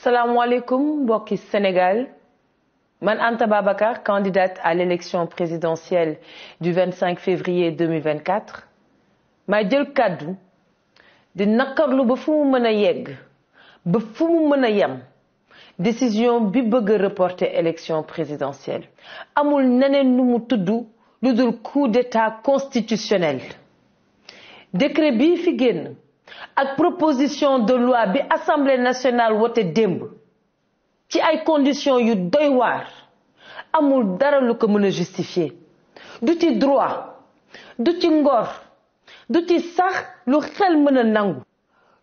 Salaamaaleykum mbokki Sénégal man Anta Babacar candidate à l'élection présidentielle du 25 février 2024 maa jël kàddu di nakarlu ba fu mu mën a yegg ba fu mu mën a yem décision bi bëgg a reporter élection présidentielle amul neneen nu mu tudd lu dul coup d'état constitutionnel décret bii fi génn ak proposition de loi bi Assemblée nationale wote démb ci ay conditions yu doy waar amul dara lu ko mën a justifier du ci droit du ci ngor du ci sax lu xel mën a nangu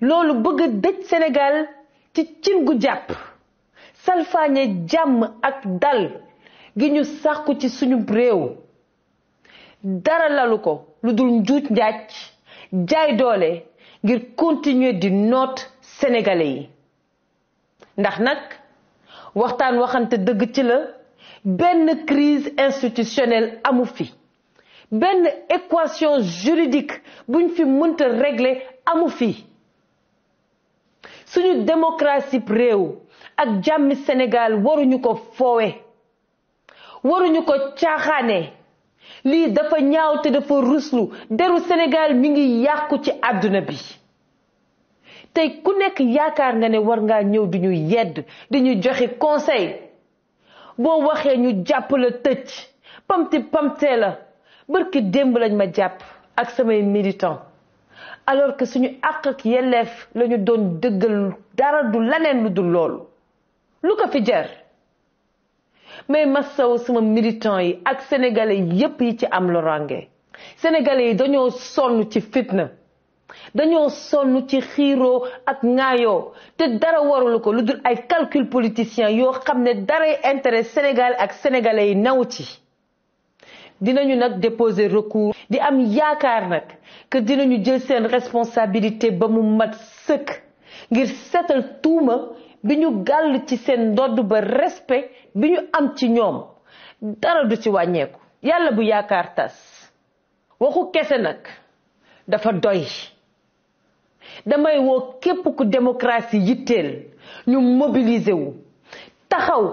loolu bëgg a dëj Sénégal ci cin gu jàpp salfaañe jàmm ak dal gi ñu sàkku ci suñu réew dara lalu ko lu dul njuuj njaaj jaay doole ngir continuer di noot sénégalais yi ndax nag waxtaan waxante dëgg ci la benn crise institutionnelle amu fi benn équation juridique buñ fi mënta régler amu fi suñu démocratie réew ak jàmmi Sénégal waruñu ko foowe waruñu ko caaxaane lii dafa ñaaw te dafa ruslu deru Sénégal mi ngi yàqu ci àdduna bi tey ku nekk yaakaar nga ne war ngaa ñëw di ñu yedd di ñu joxe conseil boo waxee ñu jàpp la tëj pamti pamtee la barki démb lañ ma jàpp ak samay militants alors que suñu àq ak yelleef lañu doon dëggal dara du laneen lu dul loolu lu ko fi jar mais masaw sama militants yi ak sénégalais yépp yi ci am lorange sénégalais yi dañoo sonn ci fitna dañoo sonn ci xiiroo ak ŋaayoo te dara warulu ko lu dul ay calcul politicien yoo xam ne daray intérêt Sénégal ak sénégalais yi new ci dinañu nag déposer recours di am yaakaar nag que dinañu jël seen responsabilité ba mu mat sëkk ngir seetal tuuma bi ñu gàll ci seen ndodd ba respect bi ñu am ci ñoom dara du ci wàññeeku yàlla bu yaakaar tas waxu kese nag dafa doy damay woo képp ku démocratie yitteel ñu mobiliser wu taxaw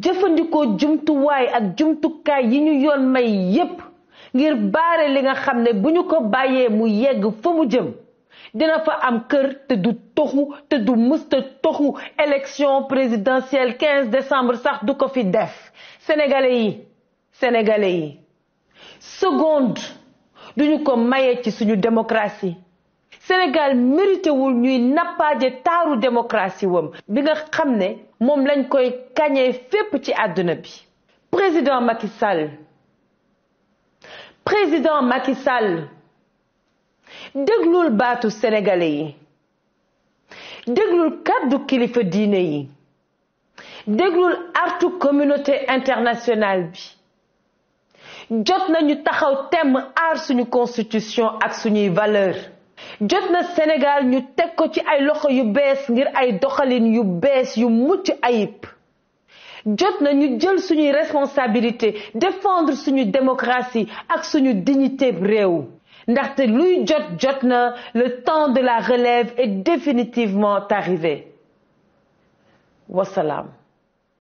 jëfandikoo jumtuwaay ak jumtukaay yi ñu yoon may yépp ngir baare li nga xam ne bu ñu ko bàyyee mu yegg fa mu jëm dina fa am kër te du toxu te du mësta toxu élection présidentielle 15 décembre sax du ko fi def sénégalais yi seconde duñu ko maye ci suñu démocratie Sénégal mérité wul ñuy nappaaje taaru démocratie wam bi nga xam ne moom lañ koy kañee fépp ci àdduna bi président Macky Sall déglul baatu sénégalais yi déglul kàddu kilifa diine yi déglul artu communauté internationale bi jot nañu taxaw temm aar suñu constitution ak suñuy valeur jot na Sénégal ñu teg ko ci ay loxo yu bees ngir ay doxalin yu bees yu mucc ayib jot na ñu jël suñuy responsabilité défendre suñu démocratie ak suñu dignité réew ndaxte luy jot na le temps de la relève est définitivement arrivé wasalaam